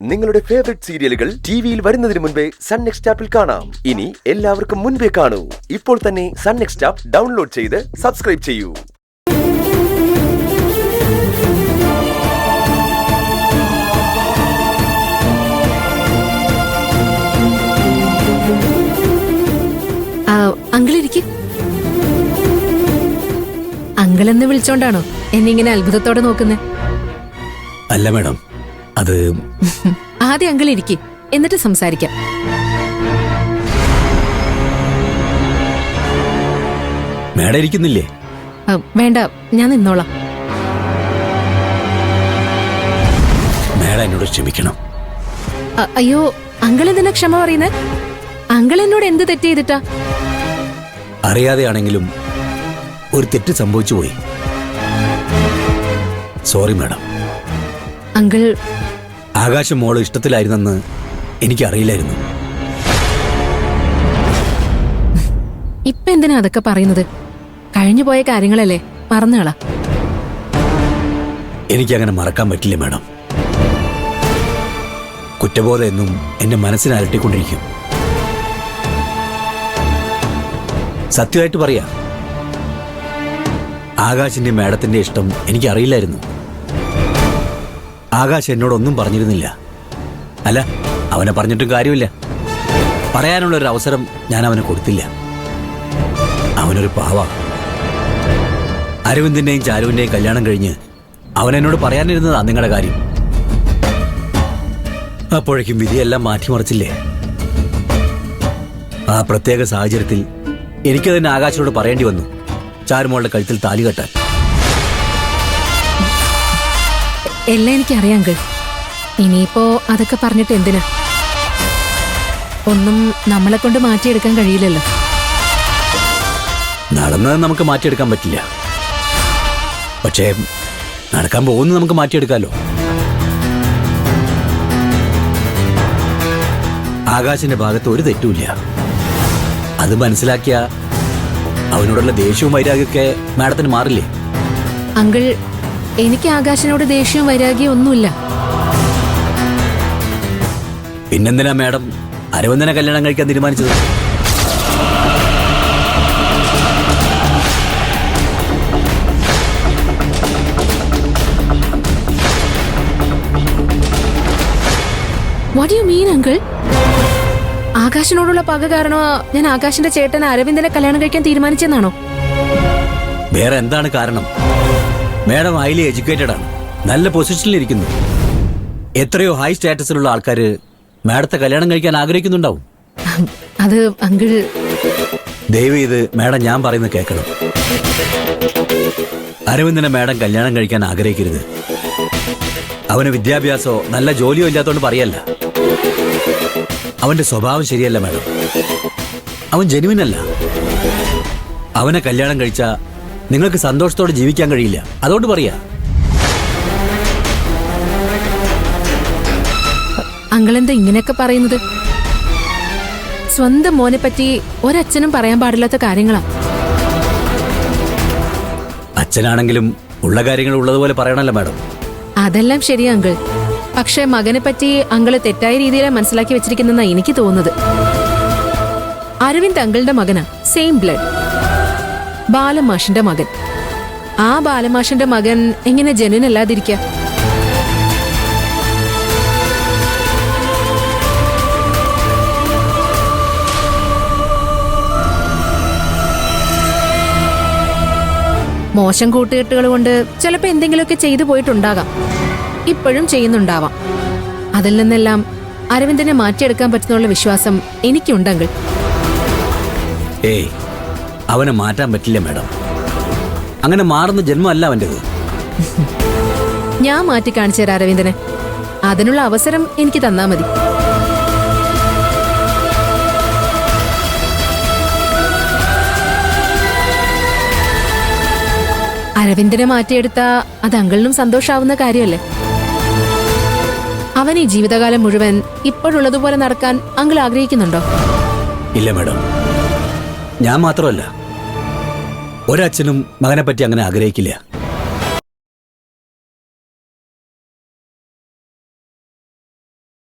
നിങ്ങളുടെ ഫേവറേറ്റ് സീരിയലുകൾ ടിവിയിൽ വരുന്നതിന് മുൻപേ സൺ നെക്സ്റ്റ് ആപ്പിൽ കാണാം. ഇനി എല്ലാവർക്കും മുൻപേ കാണൂ. ഇപ്പോൾ തന്നെ സൺ നെക്സ്റ്റ് ആപ്പ് ഡൗൺലോഡ് ചെയ്ത് സബ്സ്ക്രൈബ് ചെയ്യൂ. അങ്കിളിരിക്കും. അങ്കിളെന്ന് വിളിച്ചോണ്ടാണോ എന്നെ ഇങ്ങനെ അത്ഭുതത്തോടെ നോക്കുന്നേ? അല്ല മാഡം, അത് ആദ്യം അങ്കിൾ ഇരിക്കും, എന്നിട്ട് സംസാരിക്കാം. മാഡം ഇരിക്കുന്നില്ലേ? വേണ്ട, ഞാൻ നിന്നോളാം. മാഡം എന്നോട് ക്ഷമിക്കണം. അയ്യോ, അങ്കിൾ എന്തിനാ ക്ഷമ പറയുന്നേ? അങ്കിൾ എന്നോട് എന്ത് തെറ്റ് ചെയ്തിട്ടാ? അറിയാതെയാണെങ്കിലും ഒരു തെറ്റ് സംഭവിച്ചു പോയി. Sorry madam. അങ്കിൾ, ആകാശം മോള് ഇഷ്ടത്തിലായിരുന്നെന്ന് എനിക്കറിയില്ലായിരുന്നു. ഇപ്പൊ എന്തിനാ അതൊക്കെ പറയുന്നത്? കഴിഞ്ഞു പോയ കാര്യങ്ങളല്ലേ, മറന്നുകളാ. എനിക്കങ്ങനെ മറക്കാൻ പറ്റില്ല മാഡം. കുറ്റബോധം എന്നും എന്റെ മനസ്സിനെ അലട്ടിക്കൊണ്ടിരിക്കും. സത്യമായിട്ട് പറയാ, ആകാശിന്റെ മാഡത്തിന്റെ ഇഷ്ടം എനിക്കറിയില്ലായിരുന്നു. ആകാശ് എന്നോടൊന്നും പറഞ്ഞിരുന്നില്ല. അല്ല, അവനെ പറഞ്ഞിട്ടും കാര്യമില്ല. പറയാനുള്ളൊരു അവസരം ഞാൻ അവന് കൊടുത്തില്ല. അവനൊരു പാവ. അരവിന്ദിന്റെയും ചാരുവിന്റെയും കല്യാണം കഴിഞ്ഞ് അവൻ എന്നോട് പറയാനിരുന്നതാ നിങ്ങളുടെ കാര്യം. അപ്പോഴേക്കും വിധിയെല്ലാം മാറ്റിമറിച്ചില്ലേ? ആ പ്രത്യേക സാഹചര്യത്തിൽ എനിക്ക് തന്നെ ആകാശിനോട് പറയേണ്ടി വന്നു ചാരുമോളുടെ കഴുത്തിൽ താലി കെട്ടാൻ. എല്ലാം എനിക്കറിയാം അങ്കിൾ. ഇനിയിപ്പോ അതൊക്കെ പറഞ്ഞിട്ട് എന്തിനാ? ഒന്നും നമ്മളെ കൊണ്ട് മാറ്റിയെടുക്കാൻ കഴിയില്ലല്ലോ. നടന്നത് നമുക്ക് മാറ്റിയെടുക്കാൻ പറ്റില്ല, പക്ഷേ നടക്കാൻ പോകുന്നത് നമുക്ക് മാറ്റിയെടുക്കാമല്ലോ. ആകാശിന്റെ ഭാഗത്ത് ഒരു തെറ്റുമില്ല. അത് മനസ്സിലാക്കിയ അവനോടുള്ള ദേഷ്യവും വൈരാഗ്യമൊക്കെ മാഡത്തിന് മാറില്ലേ? അങ്കിൾ, എനിക്ക് ആകാശിനോട് ദേഷ്യവും വൈരാഗ്യവും ഒന്നുമില്ല. പിന്നെന്തിനാ മാഡം അരവിന്ദനെ കല്യാണം കഴിക്കാൻ തീരുമാനിച്ചത്? What you mean uncle? ആകാശിനോടുള്ള പക കാരണോ ഞാൻ ആകാശിന്റെ ചേട്ടൻ അരവിന്ദനെ കല്യാണം കഴിക്കാൻ തീരുമാനിച്ചെന്നാണോ? വേറെ എന്താണ് കാരണം? മാഡം ഹൈലി എഡ്യൂക്കേറ്റഡ് ആണ്, നല്ല പൊസിഷനിൽ ഇരിക്കുന്നു. എത്രയോ ഹൈ സ്റ്റാറ്റസിലുള്ള ആൾക്കാര് മാഡത്തെ കല്യാണം കഴിക്കാൻ ആഗ്രഹിക്കുന്നുണ്ടാവും. അത് അങ്കിൾ, ദയവ് ഇത് മാഡം ഞാൻ പറയുന്നത് കേൾക്കണം. അരവിന്ദനെ മാഡം കല്യാണം കഴിക്കാൻ ആഗ്രഹിക്കരുത്. അവന് വിദ്യാഭ്യാസമോ നല്ല ജോലിയോ ഇല്ലാത്തോണ്ട് പറയല്ല. അവന്റെ സ്വഭാവം ശരിയല്ല മാഡം. അവൻ ജെനുവിൻ അല്ല. അവനെ കല്യാണം കഴിച്ചാ നിങ്ങൾക്ക് സന്തോഷത്തോടെ ജീവിക്കാൻ കഴിയില്ല, അതുകൊണ്ട് പറയാ. അങ്കിൾ എന്താ ഇങ്ങനെയൊക്കെ പറയുന്നത്? സ്വന്തം മോനെ പറ്റി ഒരച്ഛനും പറയാൻ പാടില്ലാത്ത കാര്യങ്ങളാ. അച്ഛനാണെങ്കിലും ഉള്ള കാര്യങ്ങൾ ഉള്ളതുപോലെ പറയണല്ലോ മാഡം. അതെല്ലാം ശരിയാ അങ്കിൾ, പക്ഷെ മകനെ പറ്റി അങ്കിള് തെറ്റായ രീതിയിലാണ് മനസ്സിലാക്കി വെച്ചിരിക്കുന്നെന്നാ എനിക്ക് തോന്നുന്നത്. അരവിന്ദ് അങ്കിളുടെ മകനാ, സെയിം ബ്ലഡ്. ബാലമാഷിന്റെ മകൻ. ആ ബാലമാഷിന്റെ മകൻ എങ്ങനെ ജനുവിൻ അല്ലാതിരിക്ക? മോശം കൂട്ടുകെട്ടുകൾ കൊണ്ട് ചിലപ്പോ എന്തെങ്കിലുമൊക്കെ ചെയ്തു പോയിട്ടുണ്ടാകാം, ഇപ്പോഴും ചെയ്യുന്നുണ്ടാവാം. അതിൽ നിന്നെല്ലാം അരവിന്ദനെ മാറ്റിയെടുക്കാൻ പറ്റുന്നുള്ള വിശ്വാസം എനിക്കുണ്ടെങ്കിൽ. ഏയ്, അവനെ മാറ്റാൻ പറ്റില്ല മാഡം. അങ്ങനെ മാറുന്ന ജന്മമല്ല അവൻ്റെത്. ഞാൻ മാറ്റി കാണിച്ചു തരാം അരവിന്ദനെ. അതിനുള്ള അവസരം എനിക്ക് തന്നാ മതി. അരവിന്ദനെ മാറ്റിയെടുത്താ അത് അങ്കിളിനും സന്തോഷാവുന്ന കാര്യമല്ലേ? അവൻ ഈ ജീവിതകാലം മുഴുവൻ ഇപ്പോഴുള്ളതുപോലെ നടക്കാൻ അങ്കിൾ ആഗ്രഹിക്കുന്നുണ്ടോ? ഇല്ല മാഡം, ഞാൻ മാത്രമല്ല ഒരച്ഛനും മകനെ പറ്റി അങ്ങനെ ആഗ്രഹിക്കില്ല.